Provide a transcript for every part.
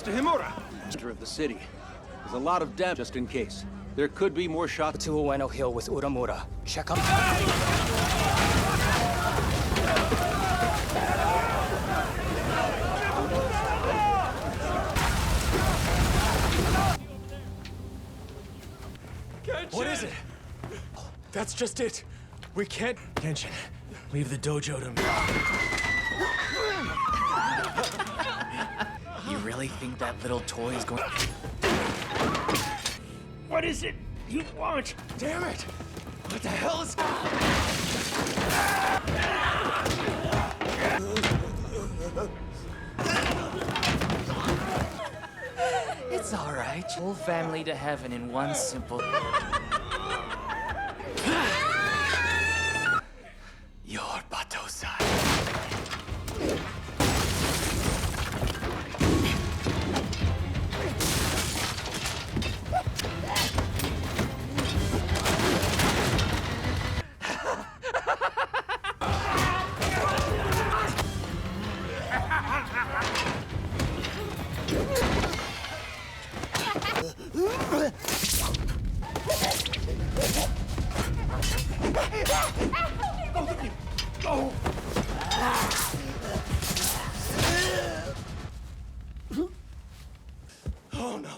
Mr. Himura! Center of the city. There's a lot of damage just in case. There could be more shots. To Ueno Hill with Uramura. Check up. What is it? That's just it. We can't... Kenshin, leave the dojo to me. You really think that little toy is going... What is it you want? Damn it! What the hell is... It's all right. Whole family to heaven in one simple... Your Batosai. Oh no.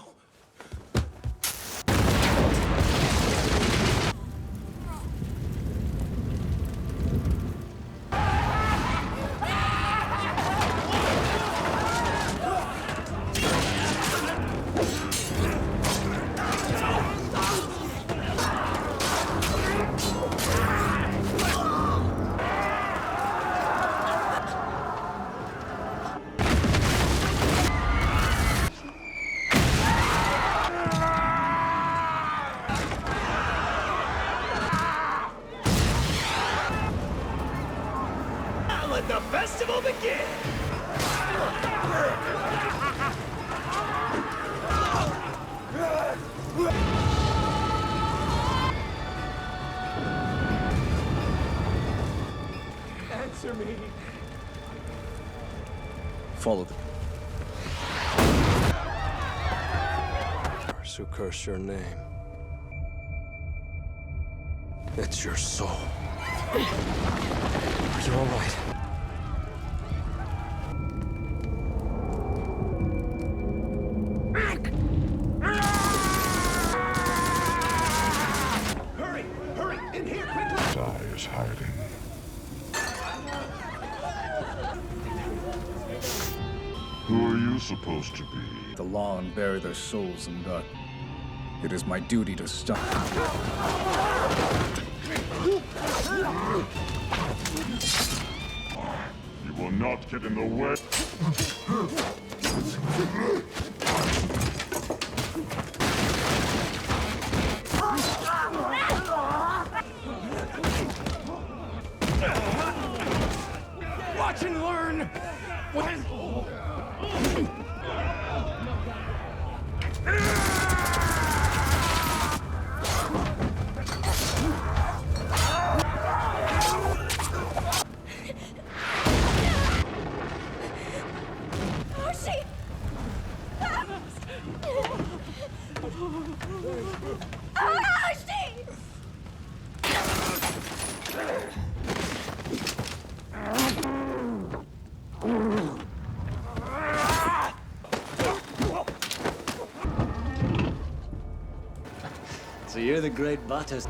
Let the festival begin! Answer me. Follow them. Who curse your name? It's your soul. Are you all right? Hurry! Hurry! In here, quickly! Sai is hiding. Who are you supposed to be? The law and bury their souls in dark. It is my duty to stop. You will not get in the way. Watch and learn! So you're the great Batos.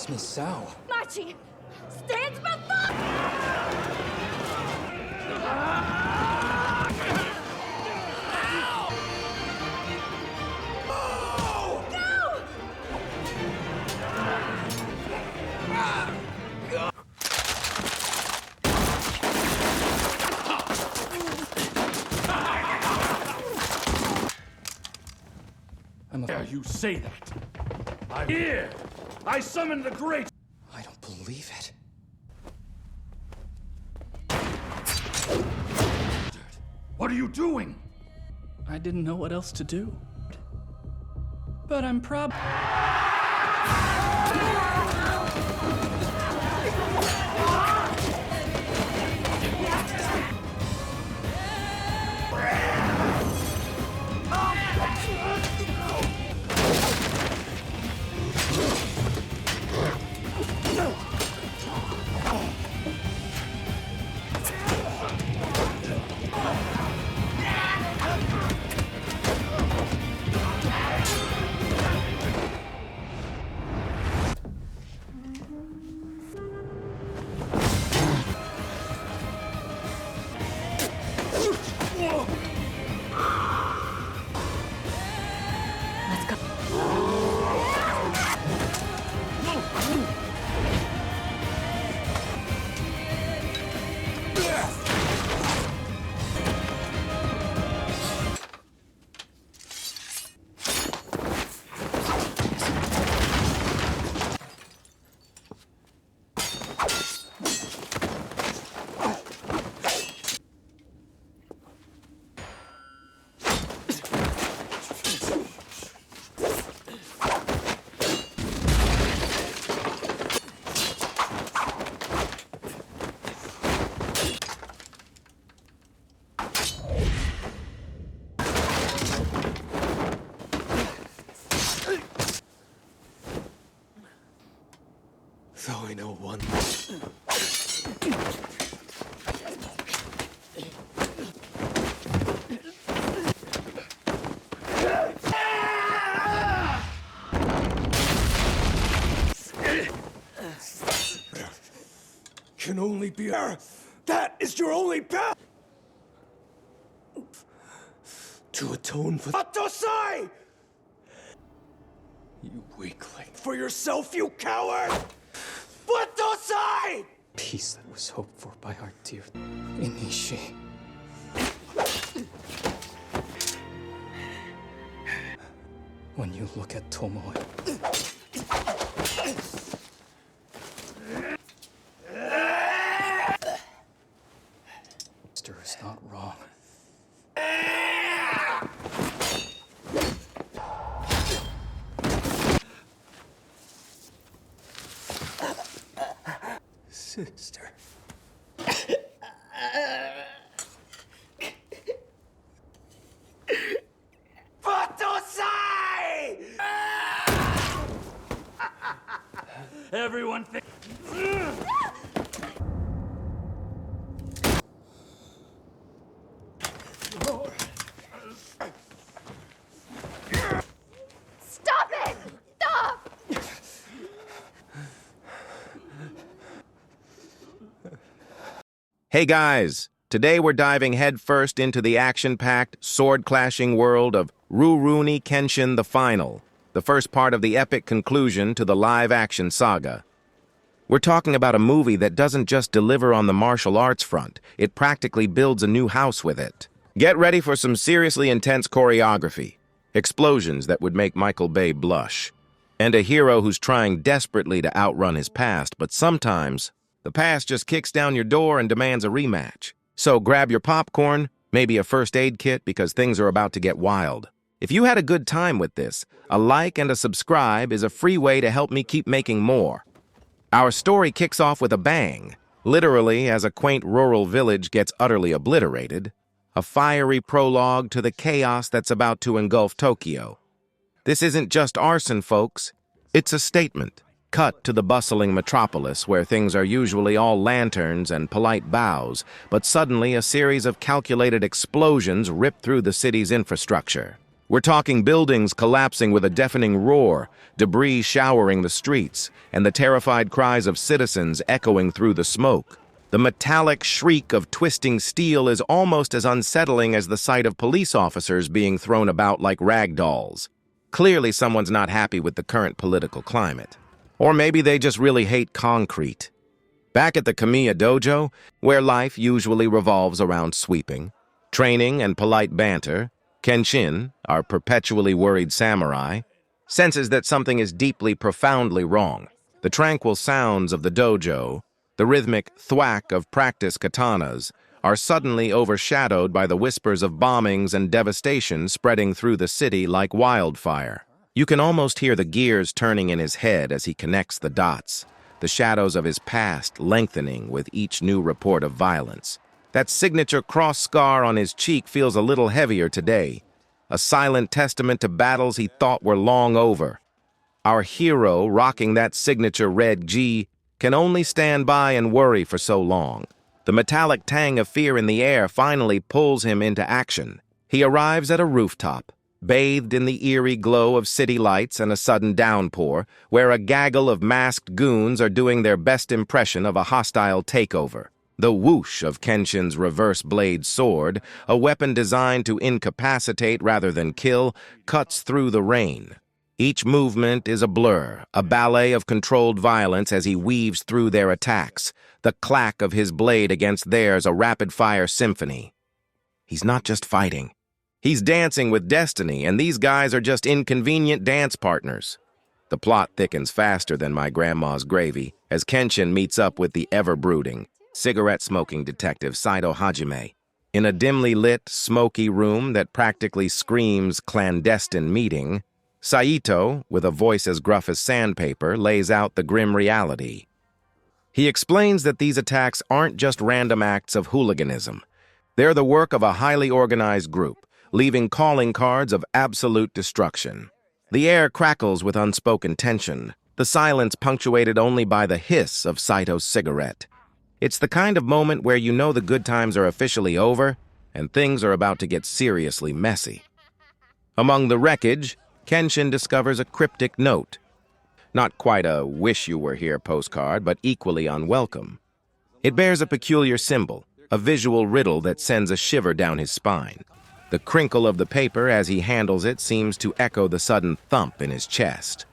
Miss Sao. Machi stands before. you say that? I'm here! I summoned the great... I don't believe it. What are you doing? I didn't know what else to do. But I'm prob... Let's go. Though I know one. Can only be that is your only path to atone for Atosai! You weakling. For yourself, you coward! Atosai! Peace that was hoped for by our dear Enishi. When you look at Tomoe, Mister is not wrong. Sister. Atosai! Everyone think... Stop it! Stop! Hey guys, today we're diving headfirst into the action-packed, sword-clashing world of Rurouni Kenshin the Final, the first part of the epic conclusion to the live-action saga. We're talking about a movie that doesn't just deliver on the martial arts front, it practically builds a new house with it. Get ready for some seriously intense choreography, explosions that would make Michael Bay blush, and a hero who's trying desperately to outrun his past, but sometimes the past just kicks down your door and demands a rematch. So grab your popcorn, maybe a first aid kit because things are about to get wild. If you had a good time with this, a like and a subscribe is a free way to help me keep making more. Our story kicks off with a bang, literally as a quaint rural village gets utterly obliterated, a fiery prologue to the chaos that's about to engulf Tokyo. This isn't just arson, folks. It's a statement. Cut to the bustling metropolis where things are usually all lanterns and polite bows, but suddenly a series of calculated explosions rip through the city's infrastructure. We're talking buildings collapsing with a deafening roar, debris showering the streets, and the terrified cries of citizens echoing through the smoke. The metallic shriek of twisting steel is almost as unsettling as the sight of police officers being thrown about like rag dolls. Clearly someone's not happy with the current political climate. Or maybe they just really hate concrete. Back at the Kamiya dojo, where life usually revolves around sweeping, training, and polite banter, Kenshin, our perpetually worried samurai, senses that something is deeply, profoundly wrong. The tranquil sounds of the dojo, the rhythmic thwack of practice katanas, are suddenly overshadowed by the whispers of bombings and devastation spreading through the city like wildfire. You can almost hear the gears turning in his head as he connects the dots, the shadows of his past lengthening with each new report of violence. That signature cross scar on his cheek feels a little heavier today, a silent testament to battles he thought were long over. Our hero, rocking that signature red G, can only stand by and worry for so long. The metallic tang of fear in the air finally pulls him into action. He arrives at a rooftop, bathed in the eerie glow of city lights and a sudden downpour, where a gaggle of masked goons are doing their best impression of a hostile takeover. The whoosh of Kenshin's reverse blade sword, a weapon designed to incapacitate rather than kill, cuts through the rain. Each movement is a blur, a ballet of controlled violence as he weaves through their attacks, the clack of his blade against theirs a rapid-fire symphony. He's not just fighting. He's dancing with destiny, and these guys are just inconvenient dance partners. The plot thickens faster than my grandma's gravy as Kenshin meets up with the ever-brooding, cigarette-smoking detective Saito Hajime. In a dimly lit, smoky room that practically screams clandestine meeting, Saito, with a voice as gruff as sandpaper, lays out the grim reality. He explains that these attacks aren't just random acts of hooliganism. They're the work of a highly organized group, leaving calling cards of absolute destruction. The air crackles with unspoken tension, the silence punctuated only by the hiss of Saito's cigarette. It's the kind of moment where you know the good times are officially over and things are about to get seriously messy. Among the wreckage, Kenshin discovers a cryptic note. Not quite a wish-you-were-here postcard, but equally unwelcome. It bears a peculiar symbol, a visual riddle that sends a shiver down his spine. The crinkle of the paper as he handles it seems to echo the sudden thump in his chest.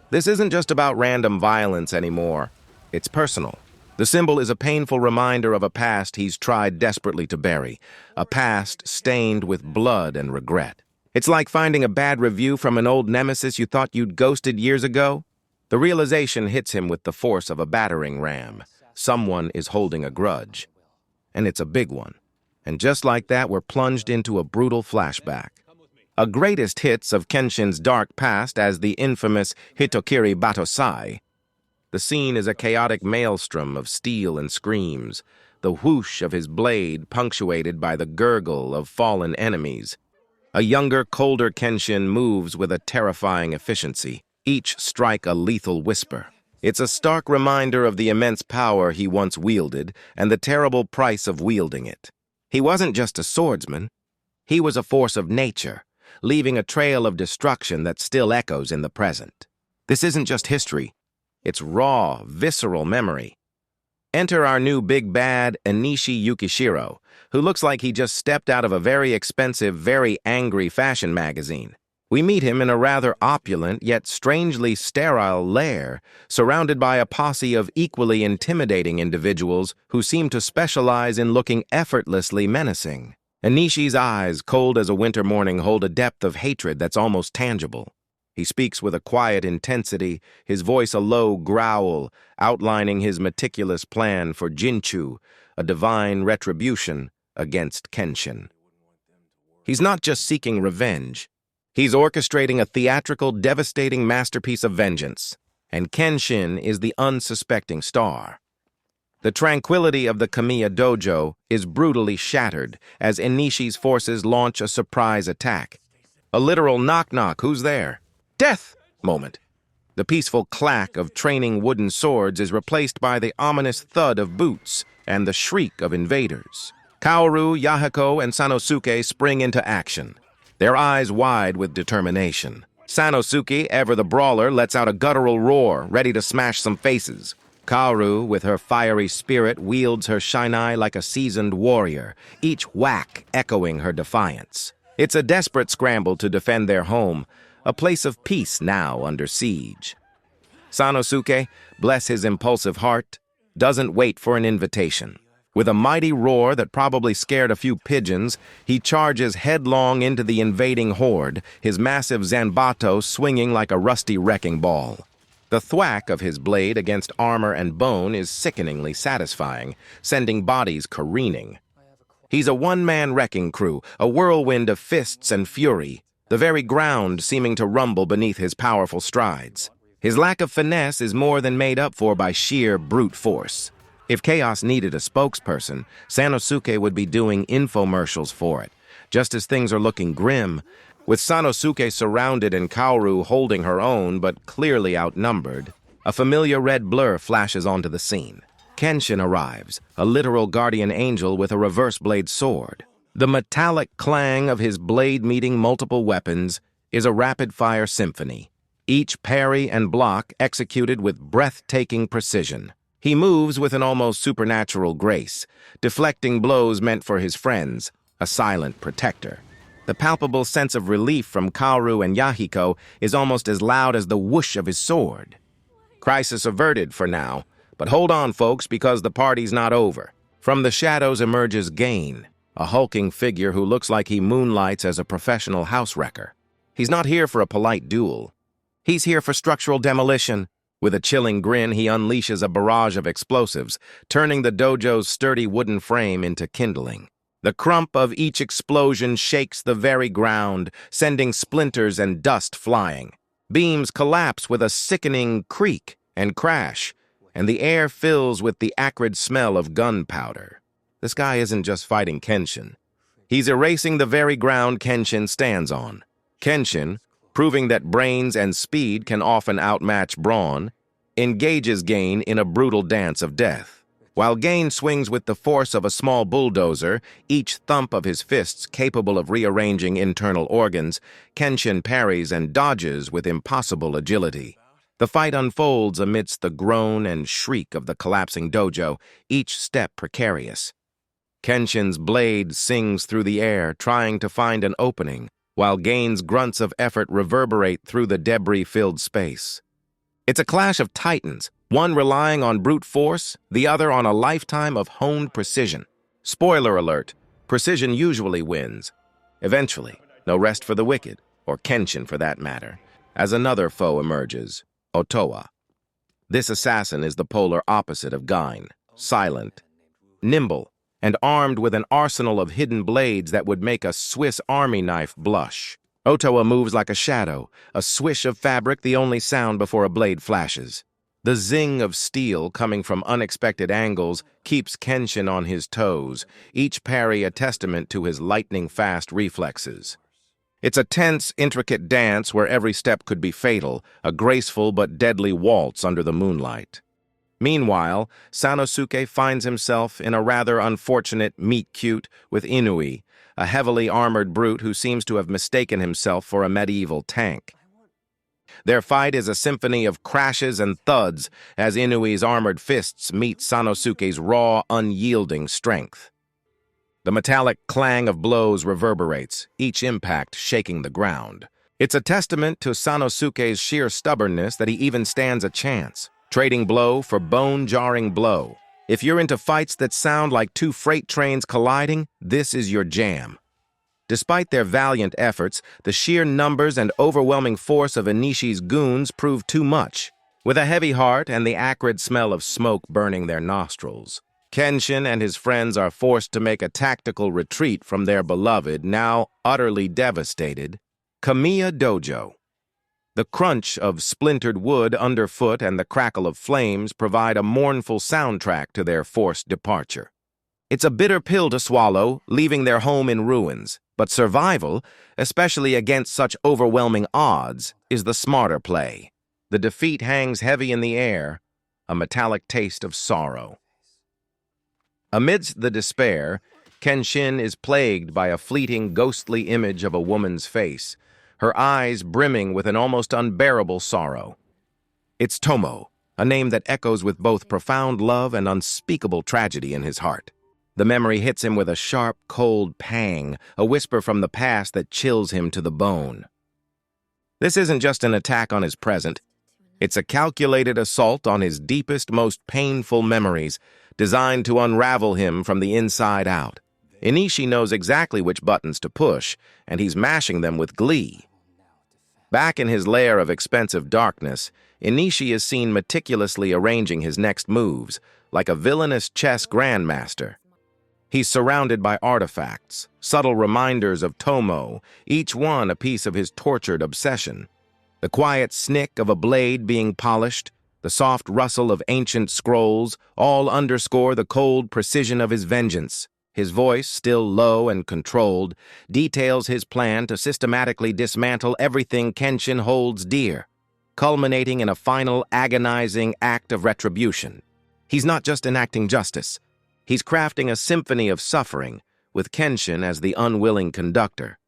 This isn't just about random violence anymore. It's personal. The symbol is a painful reminder of a past he's tried desperately to bury, a past stained with blood and regret. It's like finding a bad review from an old nemesis you thought you'd ghosted years ago. The realization hits him with the force of a battering ram. Someone is holding a grudge. And it's a big one. And just like that, we're plunged into a brutal flashback. A greatest hits of Kenshin's dark past as the infamous Hitokiri Batosai. The scene is a chaotic maelstrom of steel and screams, the whoosh of his blade punctuated by the gurgle of fallen enemies. A younger, colder Kenshin moves with a terrifying efficiency, each strike a lethal whisper. It's a stark reminder of the immense power he once wielded and the terrible price of wielding it. He wasn't just a swordsman. He was a force of nature, leaving a trail of destruction that still echoes in the present. This isn't just history. It's raw, visceral memory. Enter our new big bad, Enishi Yukishiro, who looks like he just stepped out of a very expensive, very angry fashion magazine. We meet him in a rather opulent yet strangely sterile lair, surrounded by a posse of equally intimidating individuals who seem to specialize in looking effortlessly menacing. Anishi's eyes, cold as a winter morning, hold a depth of hatred that's almost tangible. He speaks with a quiet intensity, his voice a low growl, outlining his meticulous plan for Jinchu, a divine retribution against Kenshin. He's not just seeking revenge. He's orchestrating a theatrical, devastating masterpiece of vengeance, and Kenshin is the unsuspecting star. The tranquility of the Kamiya dojo is brutally shattered as Enishi's forces launch a surprise attack. A literal knock-knock, who's there? Death! Moment. The peaceful clack of training wooden swords is replaced by the ominous thud of boots and the shriek of invaders. Kaoru, Yahiko, and Sanosuke spring into action, their eyes wide with determination. Sanosuke, ever the brawler, lets out a guttural roar, ready to smash some faces. Kaoru, with her fiery spirit, wields her shinai like a seasoned warrior, each whack echoing her defiance. It's a desperate scramble to defend their home, a place of peace now under siege. Sanosuke, bless his impulsive heart, doesn't wait for an invitation. With a mighty roar that probably scared a few pigeons, he charges headlong into the invading horde, his massive zanbato swinging like a rusty wrecking ball. The thwack of his blade against armor and bone is sickeningly satisfying, sending bodies careening. He's a one-man wrecking crew, a whirlwind of fists and fury, the very ground seeming to rumble beneath his powerful strides. His lack of finesse is more than made up for by sheer brute force. If Chaos needed a spokesperson, Sanosuke would be doing infomercials for it. Just as things are looking grim, with Sanosuke surrounded and Kaoru holding her own but clearly outnumbered, a familiar red blur flashes onto the scene. Kenshin arrives, a literal guardian angel with a reverse blade sword. The metallic clang of his blade meeting multiple weapons is a rapid-fire symphony, each parry and block executed with breathtaking precision. He moves with an almost supernatural grace, deflecting blows meant for his friends, a silent protector. The palpable sense of relief from Kaoru and Yahiko is almost as loud as the whoosh of his sword. Crisis averted for now, but hold on, folks, because the party's not over. From the shadows emerges Gain, a hulking figure who looks like he moonlights as a professional house wrecker. He's not here for a polite duel. He's here for structural demolition. With a chilling grin, he unleashes a barrage of explosives, turning the dojo's sturdy wooden frame into kindling. The crump of each explosion shakes the very ground, sending splinters and dust flying. Beams collapse with a sickening creak and crash, and the air fills with the acrid smell of gunpowder. This guy isn't just fighting Kenshin. He's erasing the very ground Kenshin stands on. Kenshin, proving that brains and speed can often outmatch brawn, engages Gain in a brutal dance of death. While Gain swings with the force of a small bulldozer, each thump of his fists capable of rearranging internal organs, Kenshin parries and dodges with impossible agility. The fight unfolds amidst the groan and shriek of the collapsing dojo, each step precarious. Kenshin's blade sings through the air, trying to find an opening, while Gain's grunts of effort reverberate through the debris-filled space. It's a clash of titans, one relying on brute force, the other on a lifetime of honed precision. Spoiler alert, precision usually wins. Eventually, no rest for the wicked, or Kenshin for that matter, as another foe emerges, Otoa. This assassin is the polar opposite of Gain, silent, nimble, and armed with an arsenal of hidden blades that would make a Swiss army knife blush. Otoa moves like a shadow, a swish of fabric the only sound before a blade flashes. The zing of steel coming from unexpected angles keeps Kenshin on his toes, each parry a testament to his lightning-fast reflexes. It's a tense, intricate dance where every step could be fatal, a graceful but deadly waltz under the moonlight. Meanwhile, Sanosuke finds himself in a rather unfortunate meet-cute with Inui, a heavily armored brute who seems to have mistaken himself for a medieval tank. Their fight is a symphony of crashes and thuds as Inui's armored fists meet Sanosuke's raw, unyielding strength. The metallic clang of blows reverberates, each impact shaking the ground. It's a testament to Sanosuke's sheer stubbornness that he even stands a chance, trading blow for bone-jarring blow. If you're into fights that sound like two freight trains colliding, this is your jam. Despite their valiant efforts, the sheer numbers and overwhelming force of Enishi's goons prove too much. With a heavy heart and the acrid smell of smoke burning their nostrils, Kenshin and his friends are forced to make a tactical retreat from their beloved, now utterly devastated, Kamiya Dojo. The crunch of splintered wood underfoot and the crackle of flames provide a mournful soundtrack to their forced departure. It's a bitter pill to swallow, leaving their home in ruins, but survival, especially against such overwhelming odds, is the smarter play. The defeat hangs heavy in the air, a metallic taste of sorrow. Amidst the despair, Kenshin is plagued by a fleeting, ghostly image of a woman's face, her eyes brimming with an almost unbearable sorrow. It's Tomoe, a name that echoes with both profound love and unspeakable tragedy in his heart. The memory hits him with a sharp, cold pang, a whisper from the past that chills him to the bone. This isn't just an attack on his present. It's a calculated assault on his deepest, most painful memories, designed to unravel him from the inside out. Enishi knows exactly which buttons to push, and he's mashing them with glee. Back in his lair of expensive darkness, Enishi is seen meticulously arranging his next moves, like a villainous chess grandmaster. He's surrounded by artifacts, subtle reminders of Tomoe, each one a piece of his tortured obsession. The quiet snick of a blade being polished, the soft rustle of ancient scrolls, all underscore the cold precision of his vengeance. His voice, still low and controlled, details his plan to systematically dismantle everything Kenshin holds dear, culminating in a final agonizing act of retribution. He's not just enacting justice. He's crafting a symphony of suffering, with Kenshin as the unwilling conductor.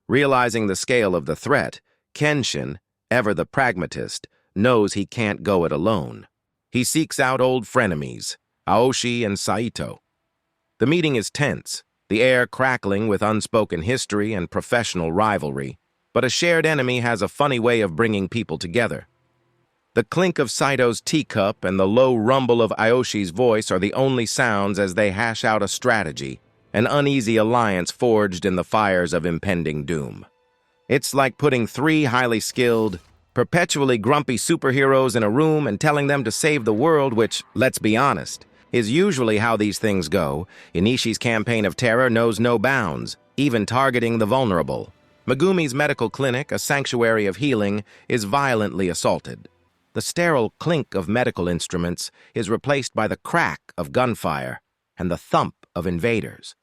Realizing the scale of the threat, Kenshin, ever the pragmatist, knows he can't go it alone. He seeks out old frenemies, Aoshi and Saito. The meeting is tense, the air crackling with unspoken history and professional rivalry, but a shared enemy has a funny way of bringing people together. The clink of Saito's teacup and the low rumble of Aoshi's voice are the only sounds as they hash out a strategy, an uneasy alliance forged in the fires of impending doom. It's like putting three highly skilled, perpetually grumpy superheroes in a room and telling them to save the world, which, let's be honest, is usually how these things go. Inishi's campaign of terror knows no bounds, even targeting the vulnerable. Megumi's medical clinic, a sanctuary of healing, is violently assaulted. The sterile clink of medical instruments is replaced by the crack of gunfire and the thump of invaders.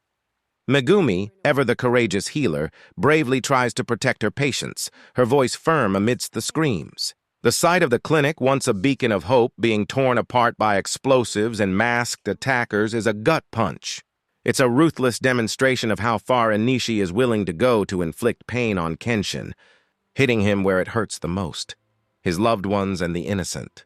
Megumi, ever the courageous healer, bravely tries to protect her patients, her voice firm amidst the screams. The sight of the clinic, once a beacon of hope, being torn apart by explosives and masked attackers is a gut punch. It's a ruthless demonstration of how far Enishi is willing to go to inflict pain on Kenshin, hitting him where it hurts the most, his loved ones and the innocent.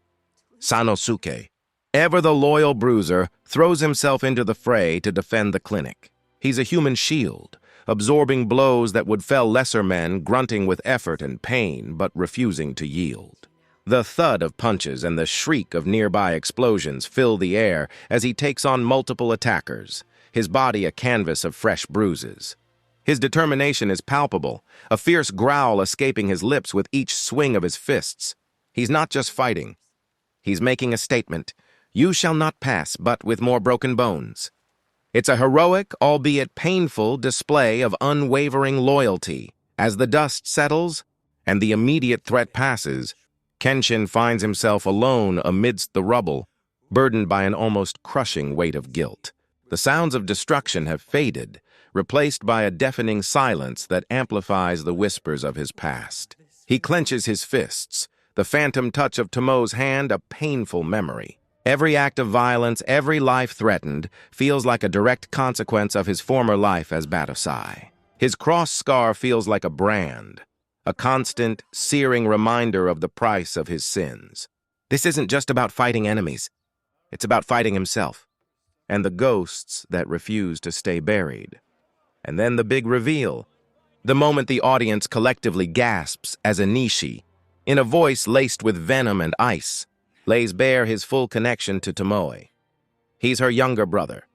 Sanosuke, ever the loyal bruiser, throws himself into the fray to defend the clinic. He's a human shield, absorbing blows that would fell lesser men, grunting with effort and pain, but refusing to yield. The thud of punches and the shriek of nearby explosions fill the air as he takes on multiple attackers, his body a canvas of fresh bruises. His determination is palpable, a fierce growl escaping his lips with each swing of his fists. He's not just fighting. He's making a statement. You shall not pass, but with more broken bones. It's a heroic, albeit painful, display of unwavering loyalty. As the dust settles and the immediate threat passes, Kenshin finds himself alone amidst the rubble, burdened by an almost crushing weight of guilt. The sounds of destruction have faded, replaced by a deafening silence that amplifies the whispers of his past. He clenches his fists, the phantom touch of Tomoe's hand a painful memory. Every act of violence, every life threatened, feels like a direct consequence of his former life as Batosai. His cross scar feels like a brand, a constant, searing reminder of the price of his sins. This isn't just about fighting enemies. It's about fighting himself, and the ghosts that refuse to stay buried. And then the big reveal, the moment the audience collectively gasps as Enishi, in a voice laced with venom and ice, lays bare his full connection to Tomoe. He's her younger brother,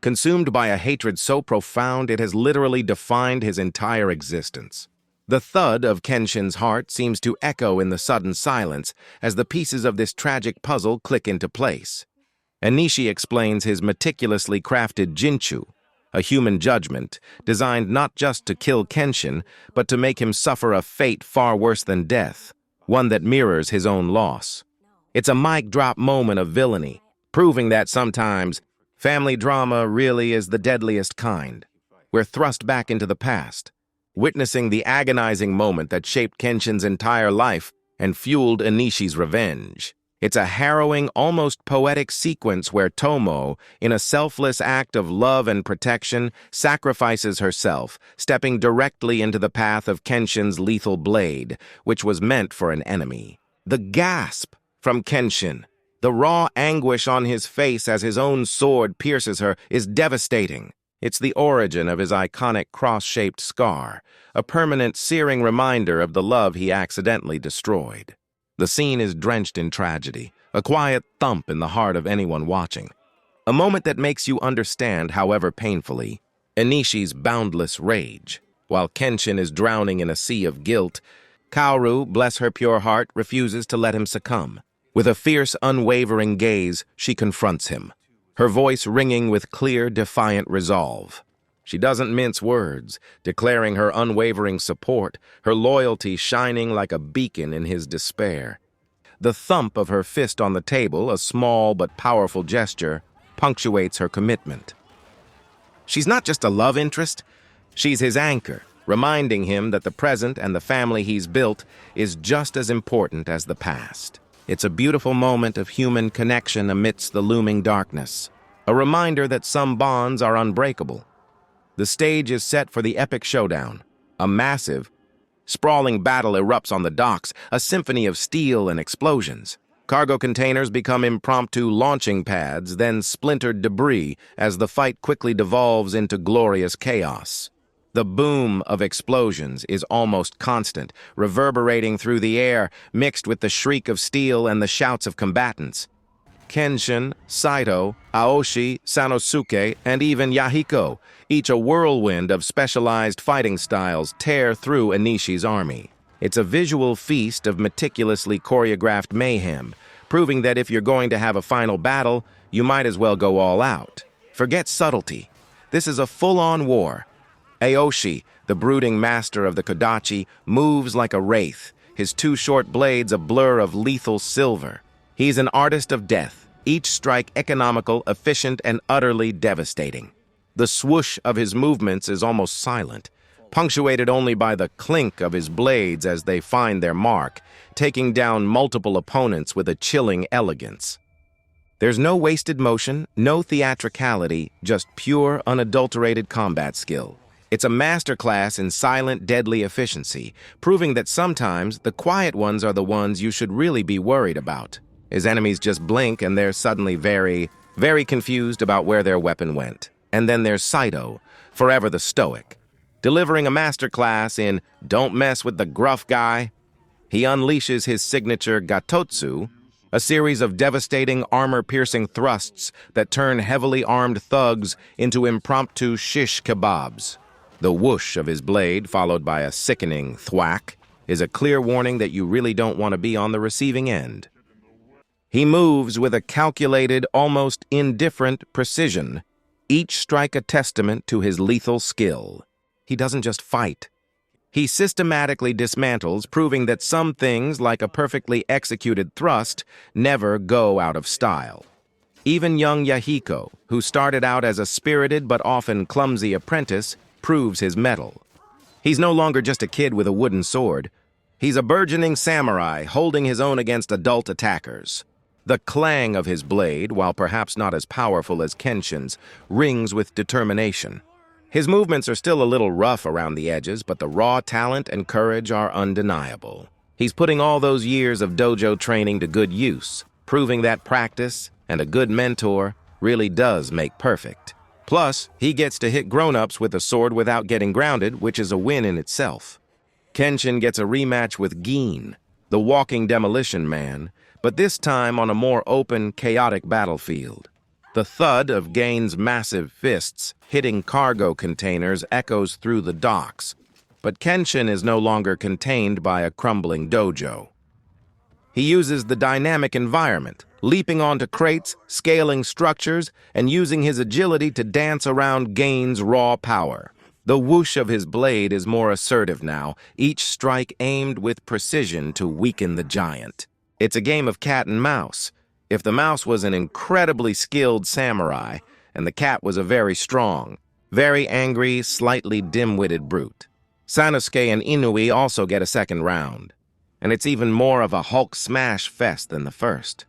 consumed by a hatred so profound it has literally defined his entire existence. The thud of Kenshin's heart seems to echo in the sudden silence as the pieces of this tragic puzzle click into place. Enishi explains his meticulously crafted Jinchu, a human judgment designed not just to kill Kenshin, but to make him suffer a fate far worse than death, one that mirrors his own loss. It's a mic-drop moment of villainy, proving that sometimes family drama really is the deadliest kind. We're thrust back into the past, witnessing the agonizing moment that shaped Kenshin's entire life and fueled Enishi's revenge. It's a harrowing, almost poetic sequence where Tomoe, in a selfless act of love and protection, sacrifices herself, stepping directly into the path of Kenshin's lethal blade, which was meant for an enemy. The gasp from Kenshin, the raw anguish on his face as his own sword pierces her, is devastating. It's the origin of his iconic cross-shaped scar, a permanent searing reminder of the love he accidentally destroyed. The scene is drenched in tragedy, a quiet thump in the heart of anyone watching. A moment that makes you understand, however painfully, Enishi's boundless rage. While Kenshin is drowning in a sea of guilt, Kaoru, bless her pure heart, refuses to let him succumb. With a fierce, unwavering gaze, she confronts him, her voice ringing with clear, defiant resolve. She doesn't mince words, declaring her unwavering support, her loyalty shining like a beacon in his despair. The thump of her fist on the table, a small but powerful gesture, punctuates her commitment. She's not just a love interest, she's his anchor, reminding him that the present and the family he's built is just as important as the past. It's a beautiful moment of human connection amidst the looming darkness, a reminder that some bonds are unbreakable. The stage is set for the epic showdown. A massive, sprawling battle erupts on the docks, a symphony of steel and explosions. Cargo containers become impromptu launching pads, then splintered debris as the fight quickly devolves into glorious chaos. The boom of explosions is almost constant, reverberating through the air, mixed with the shriek of steel and the shouts of combatants. Kenshin, Saito, Aoshi, Sanosuke, and even Yahiko, each a whirlwind of specialized fighting styles, tear through Enishi's army. It's a visual feast of meticulously choreographed mayhem, proving that if you're going to have a final battle, you might as well go all out. Forget subtlety. This is a full-on war. Aoshi, the brooding master of the Kodachi, moves like a wraith, his two short blades a blur of lethal silver. He's an artist of death, each strike economical, efficient, and utterly devastating. The swoosh of his movements is almost silent, punctuated only by the clink of his blades as they find their mark, taking down multiple opponents with a chilling elegance. There's no wasted motion, no theatricality, just pure, unadulterated combat skill. It's a masterclass in silent, deadly efficiency, proving that sometimes the quiet ones are the ones you should really be worried about. His enemies just blink and they're suddenly very confused about where their weapon went. And then there's Saito, forever the stoic, delivering a masterclass in Don't Mess with the Gruff Guy. He unleashes his signature Gatotsu, a series of devastating armor-piercing thrusts that turn heavily armed thugs into impromptu shish kebabs. The whoosh of his blade, followed by a sickening thwack, is a clear warning that you really don't want to be on the receiving end. He moves with a calculated, almost indifferent precision, each strike a testament to his lethal skill. He doesn't just fight. He systematically dismantles, proving that some things, like a perfectly executed thrust, never go out of style. Even young Yahiko, who started out as a spirited but often clumsy apprentice, proves his mettle. He's no longer just a kid with a wooden sword. He's a burgeoning samurai holding his own against adult attackers. The clang of his blade, while perhaps not as powerful as Kenshin's, rings with determination. His movements are still a little rough around the edges, but the raw talent and courage are undeniable. He's putting all those years of dojo training to good use, proving that practice and a good mentor really does make perfect. Plus, he gets to hit grown-ups with a sword without getting grounded, which is a win in itself. Kenshin gets a rematch with Gin, the walking demolition man, but this time on a more open, chaotic battlefield. The thud of Gin's massive fists hitting cargo containers echoes through the docks, but Kenshin is no longer contained by a crumbling dojo. He uses the dynamic environment, leaping onto crates, scaling structures, and using his agility to dance around Gin's raw power. The whoosh of his blade is more assertive now, each strike aimed with precision to weaken the giant. It's a game of cat and mouse. If the mouse was an incredibly skilled samurai, and the cat was a very strong, very angry, slightly dim-witted brute. Sanosuke and Inui also get a second round, and it's even more of a Hulk smash fest than the first.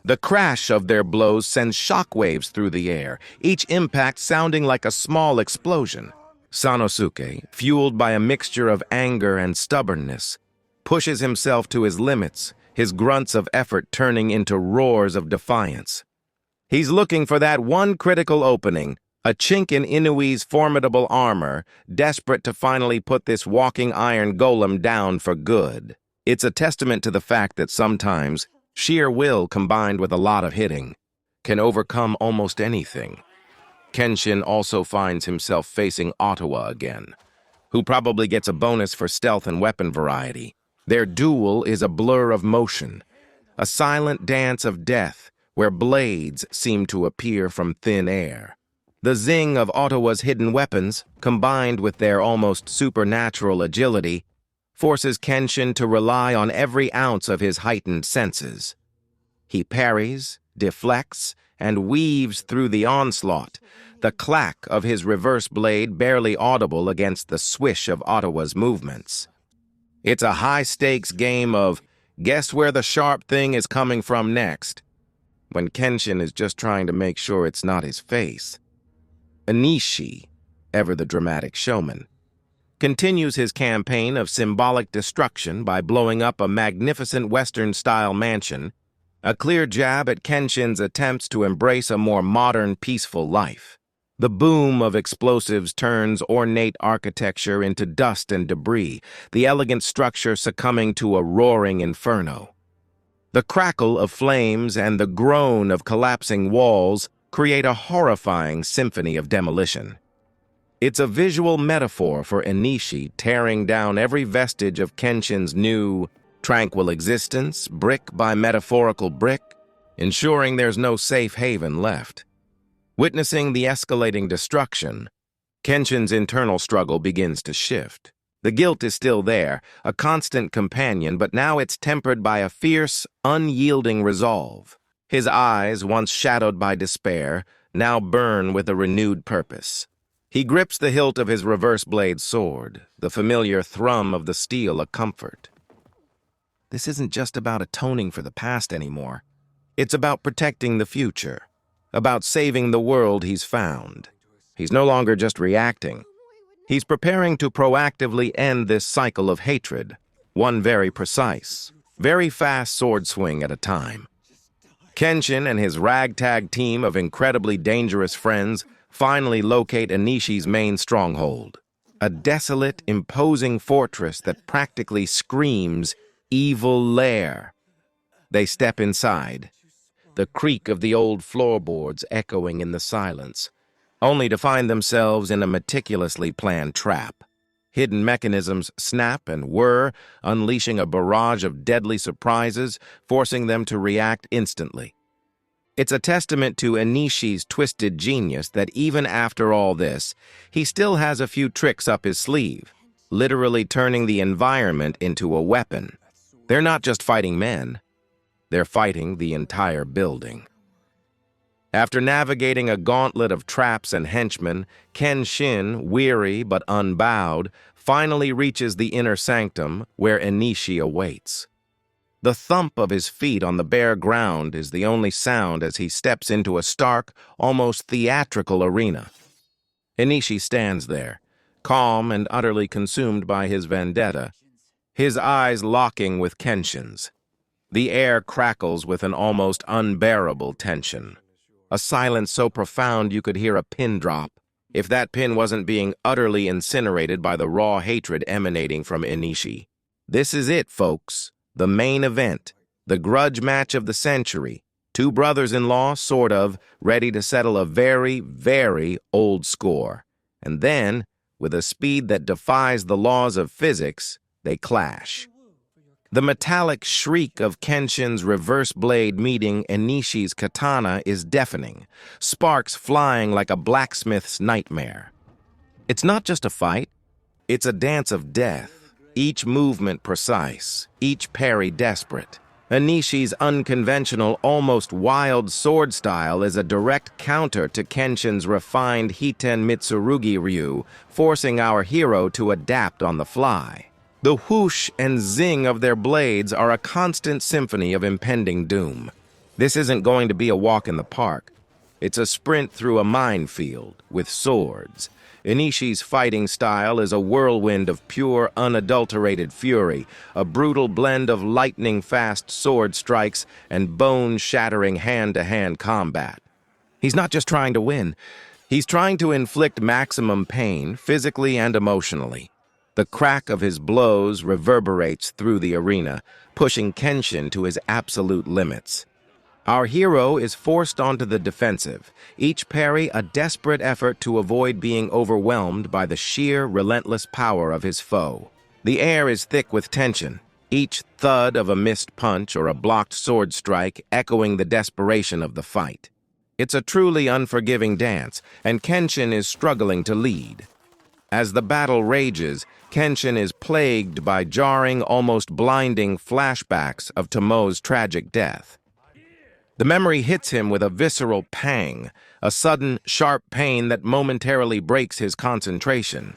The crash of their blows sends shockwaves through the air, each impact sounding like a small explosion. Sanosuke, fueled by a mixture of anger and stubbornness, pushes himself to his limits, his grunts of effort turning into roars of defiance. He's looking for that one critical opening, a chink in Inui's formidable armor, desperate to finally put this walking iron golem down for good. It's a testament to the fact that sometimes sheer will combined with a lot of hitting can overcome almost anything. Kenshin also finds himself facing Ottawa again, who probably gets a bonus for stealth and weapon variety. Their duel is a blur of motion, a silent dance of death where blades seem to appear from thin air. The zing of Ottawa's hidden weapons, combined with their almost supernatural agility, forces Kenshin to rely on every ounce of his heightened senses. He parries, deflects, and weaves through the onslaught, the clack of his reverse blade barely audible against the swish of Ottawa's movements. It's a high-stakes game of guess where the sharp thing is coming from next, when Kenshin is just trying to make sure it's not his face. Enishi, ever the dramatic showman, continues his campaign of symbolic destruction by blowing up a magnificent Western-style mansion, a clear jab at Kenshin's attempts to embrace a more modern, peaceful life. The boom of explosives turns ornate architecture into dust and debris, the elegant structure succumbing to a roaring inferno. The crackle of flames and the groan of collapsing walls create a horrifying symphony of demolition. It's a visual metaphor for Enishi tearing down every vestige of Kenshin's new, tranquil existence, brick by metaphorical brick, ensuring there's no safe haven left. Witnessing the escalating destruction, Kenshin's internal struggle begins to shift. The guilt is still there, a constant companion, but now it's tempered by a fierce, unyielding resolve. His eyes, once shadowed by despair, now burn with a renewed purpose. He grips the hilt of his reverse blade sword, the familiar thrum of the steel a comfort. This isn't just about atoning for the past anymore. It's about protecting the future, about saving the world he's found. He's no longer just reacting. He's preparing to proactively end this cycle of hatred, one very precise, very fast sword swing at a time. Kenshin and his ragtag team of incredibly dangerous friends finally locate Enishi's main stronghold, a desolate, imposing fortress that practically screams evil lair. They step inside, the creak of the old floorboards echoing in the silence, only to find themselves in a meticulously planned trap. Hidden mechanisms snap and whir, unleashing a barrage of deadly surprises, forcing them to react instantly. It's a testament to Enishi's twisted genius that even after all this, he still has a few tricks up his sleeve, literally turning the environment into a weapon. They're not just fighting men, they're fighting the entire building. After navigating a gauntlet of traps and henchmen, Kenshin, weary but unbowed, finally reaches the inner sanctum where Enishi awaits. The thump of his feet on the bare ground is the only sound as he steps into a stark, almost theatrical arena. Enishi stands there, calm and utterly consumed by his vendetta, his eyes locking with Kenshin's. The air crackles with an almost unbearable tension. A silence so profound you could hear a pin drop, if that pin wasn't being utterly incinerated by the raw hatred emanating from Enishi. This is it, folks. The main event, the grudge match of the century. Two brothers-in-law, sort of, ready to settle a very, very old score. And then, with a speed that defies the laws of physics, they clash. The metallic shriek of Kenshin's reverse blade meeting Enishi's katana is deafening, sparks flying like a blacksmith's nightmare. It's not just a fight, it's a dance of death, each movement precise, each parry desperate. Enishi's unconventional, almost wild sword style is a direct counter to Kenshin's refined Hiten Mitsurugi Ryu, forcing our hero to adapt on the fly. The whoosh and zing of their blades are a constant symphony of impending doom. This isn't going to be a walk in the park. It's a sprint through a minefield with swords. Enishi's fighting style is a whirlwind of pure, unadulterated fury, a brutal blend of lightning-fast sword strikes and bone-shattering hand-to-hand combat. He's not just trying to win. He's trying to inflict maximum pain, physically and emotionally. The crack of his blows reverberates through the arena, pushing Kenshin to his absolute limits. Our hero is forced onto the defensive, each parry a desperate effort to avoid being overwhelmed by the sheer, relentless power of his foe. The air is thick with tension, each thud of a missed punch or a blocked sword strike echoing the desperation of the fight. It's a truly unforgiving dance, and Kenshin is struggling to lead. As the battle rages, Kenshin is plagued by jarring, almost blinding flashbacks of Tomoe's tragic death. The memory hits him with a visceral pang, a sudden, sharp pain that momentarily breaks his concentration.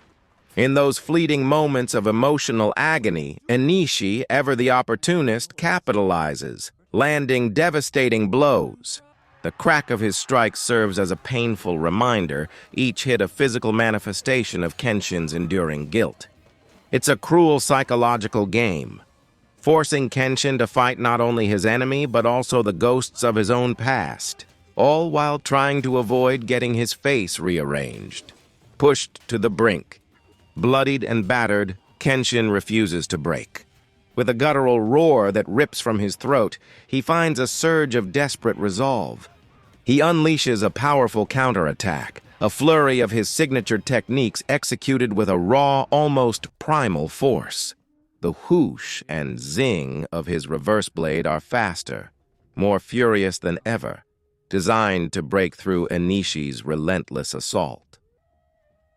In those fleeting moments of emotional agony, Enishi, ever the opportunist, capitalizes, landing devastating blows. The crack of his strike serves as a painful reminder, each hit a physical manifestation of Kenshin's enduring guilt. It's a cruel psychological game, forcing Kenshin to fight not only his enemy but also the ghosts of his own past, all while trying to avoid getting his face rearranged. Pushed to the brink, bloodied and battered, Kenshin refuses to break. With a guttural roar that rips from his throat, he finds a surge of desperate resolve. He unleashes a powerful counterattack, a flurry of his signature techniques executed with a raw, almost primal force. The whoosh and zing of his reverse blade are faster, more furious than ever, designed to break through Enishi's relentless assault.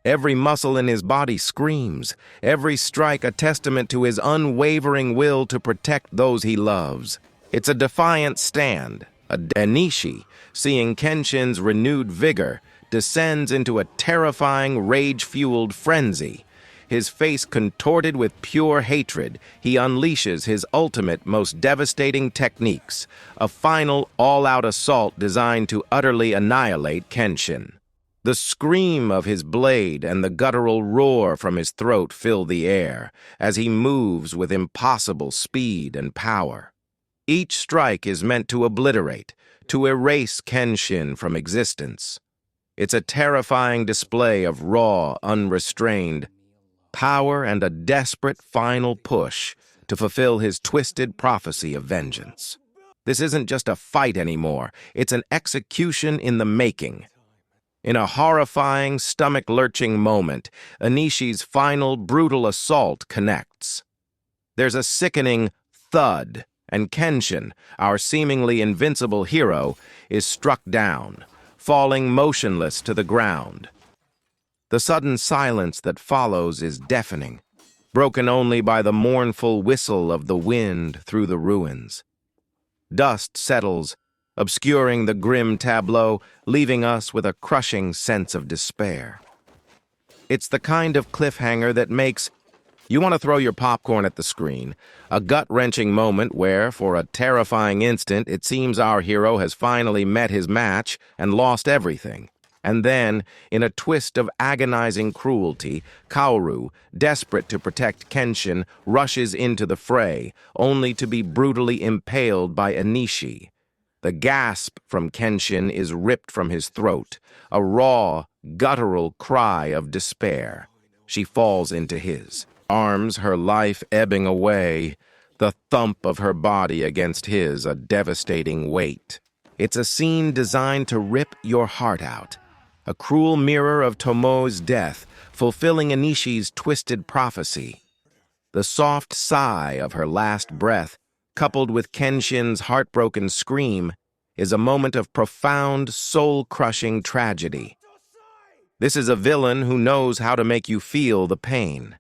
Every muscle in his body screams, every strike a testament to his unwavering will to protect those he loves. It's a defiant stand. Enishi, seeing Kenshin's renewed vigor, descends into a terrifying, rage-fueled frenzy. His face contorted with pure hatred, he unleashes his ultimate, most devastating techniques, a final, all-out assault designed to utterly annihilate Kenshin. The scream of his blade and the guttural roar from his throat fill the air as he moves with impossible speed and power. Each strike is meant to obliterate, to erase Kenshin from existence. It's a terrifying display of raw, unrestrained power and a desperate final push to fulfill his twisted prophecy of vengeance. This isn't just a fight anymore, it's an execution in the making. In a horrifying, stomach-lurching moment, Enishi's final, brutal assault connects. There's a sickening thud, and Kenshin, our seemingly invincible hero, is struck down, falling motionless to the ground. The sudden silence that follows is deafening, broken only by the mournful whistle of the wind through the ruins. Dust settles, obscuring the grim tableau, leaving us with a crushing sense of despair. It's the kind of cliffhanger that makes you want to throw your popcorn at the screen, a gut-wrenching moment where, for a terrifying instant, it seems our hero has finally met his match and lost everything. And then, in a twist of agonizing cruelty, Kaoru, desperate to protect Kenshin, rushes into the fray, only to be brutally impaled by Enishi. The gasp from Kenshin is ripped from his throat, a raw, guttural cry of despair. She falls into his arms, her life ebbing away, the thump of her body against his a devastating weight. It's a scene designed to rip your heart out, a cruel mirror of Tomoe's death, fulfilling Enishi's twisted prophecy. The soft sigh of her last breath, coupled with Kenshin's heartbroken scream, is a moment of profound, soul-crushing tragedy. This is a villain who knows how to make you feel the pain.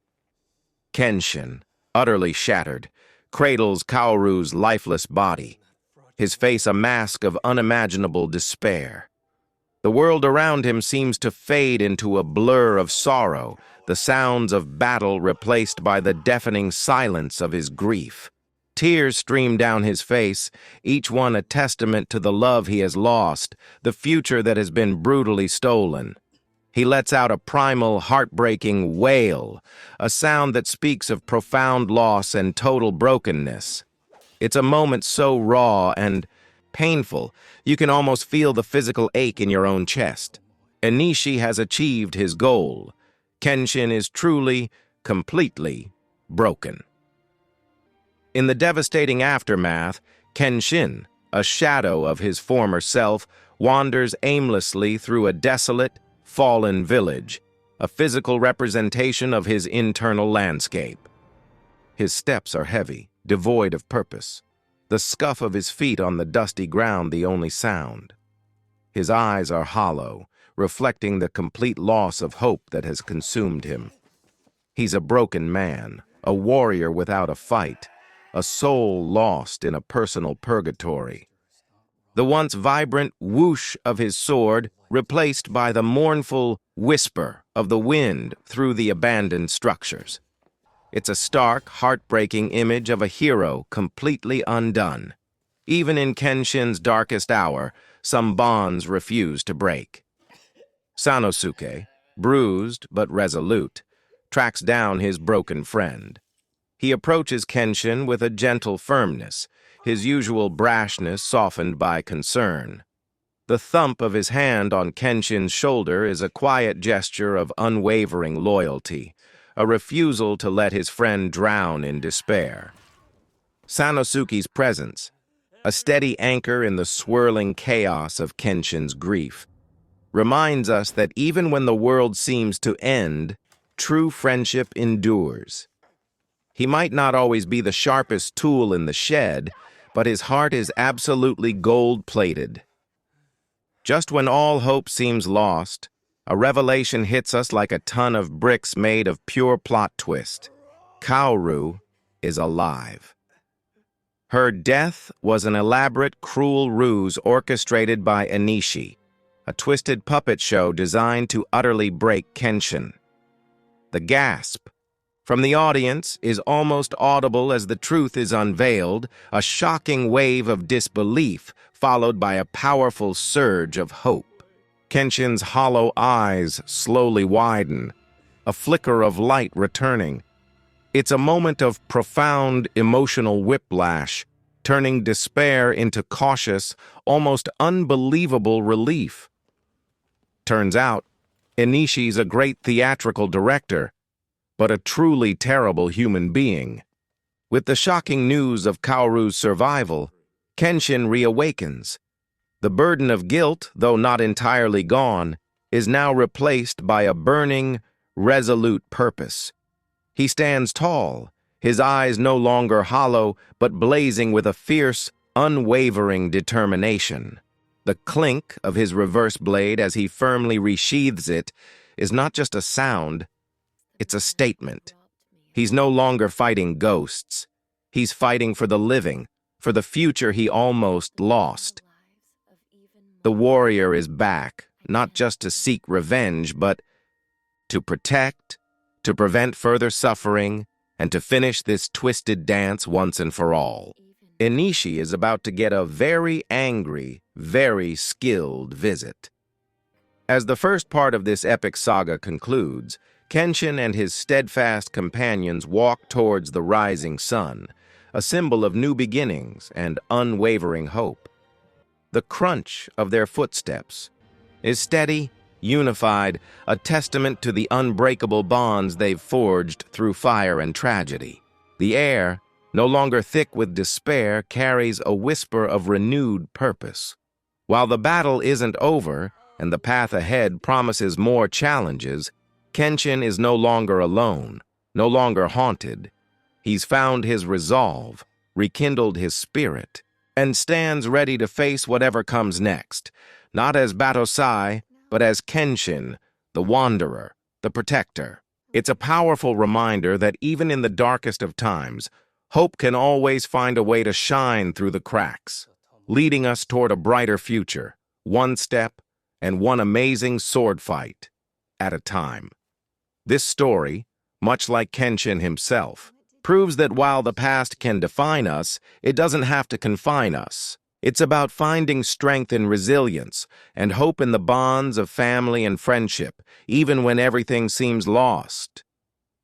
Kenshin, utterly shattered, cradles Kaoru's lifeless body, his face a mask of unimaginable despair. The world around him seems to fade into a blur of sorrow, the sounds of battle replaced by the deafening silence of his grief. Tears stream down his face, each one a testament to the love he has lost, the future that has been brutally stolen. He lets out a primal, heartbreaking wail, a sound that speaks of profound loss and total brokenness. It's a moment so raw and painful, you can almost feel the physical ache in your own chest. Enishi has achieved his goal. Kenshin is truly, completely broken. In the devastating aftermath, Kenshin, a shadow of his former self, wanders aimlessly through a desolate, fallen village, a physical representation of his internal landscape. His steps are heavy, devoid of purpose, the scuff of his feet on the dusty ground the only sound. His eyes are hollow, reflecting the complete loss of hope that has consumed him. He's a broken man, a warrior without a fight, a soul lost in a personal purgatory. The once vibrant whoosh of his sword replaced by the mournful whisper of the wind through the abandoned structures. It's a stark, heartbreaking image of a hero completely undone. Even in Kenshin's darkest hour, some bonds refuse to break. Sanosuke, bruised but resolute, tracks down his broken friend. He approaches Kenshin with a gentle firmness, his usual brashness softened by concern. The thump of his hand on Kenshin's shoulder is a quiet gesture of unwavering loyalty, a refusal to let his friend drown in despair. Sanosuke's presence, a steady anchor in the swirling chaos of Kenshin's grief, reminds us that even when the world seems to end, true friendship endures. He might not always be the sharpest tool in the shed, but his heart is absolutely gold-plated. Just when all hope seems lost, a revelation hits us like a ton of bricks made of pure plot twist. Kaoru is alive. Her death was an elaborate, cruel ruse orchestrated by Enishi, a twisted puppet show designed to utterly break Kenshin. The gasp from the audience is almost audible as the truth is unveiled, a shocking wave of disbelief followed by a powerful surge of hope. Kenshin's hollow eyes slowly widen, a flicker of light returning. It's a moment of profound emotional whiplash, turning despair into cautious, almost unbelievable relief. Turns out, Enishi's a great theatrical director, but a truly terrible human being. With the shocking news of Kaoru's survival, Kenshin reawakens. The burden of guilt, though not entirely gone, is now replaced by a burning, resolute purpose. He stands tall, his eyes no longer hollow, but blazing with a fierce, unwavering determination. The clink of his reverse blade as he firmly resheathes it is not just a sound, it's a statement. He's no longer fighting ghosts. He's fighting for the living, for the future he almost lost. The warrior is back, not just to seek revenge, but to protect, to prevent further suffering, and to finish this twisted dance once and for all. Enishi is about to get a very angry, very skilled visit. As the first part of this epic saga concludes, Kenshin and his steadfast companions walk towards the rising sun, a symbol of new beginnings and unwavering hope. The crunch of their footsteps is steady, unified, a testament to the unbreakable bonds they've forged through fire and tragedy. The air, no longer thick with despair, carries a whisper of renewed purpose. While the battle isn't over and the path ahead promises more challenges, Kenshin is no longer alone, no longer haunted. He's found his resolve, rekindled his spirit, and stands ready to face whatever comes next, not as Batosai, but as Kenshin, the wanderer, the protector. It's a powerful reminder that even in the darkest of times, hope can always find a way to shine through the cracks, leading us toward a brighter future, one step and one amazing sword fight at a time. This story, much like Kenshin himself, proves that while the past can define us, it doesn't have to confine us. It's about finding strength and resilience and hope in the bonds of family and friendship, even when everything seems lost.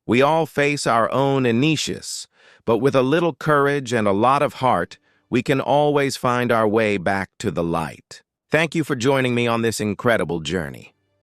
We all face our own Enishis, but with a little courage and a lot of heart, we can always find our way back to the light. Thank you for joining me on this incredible journey.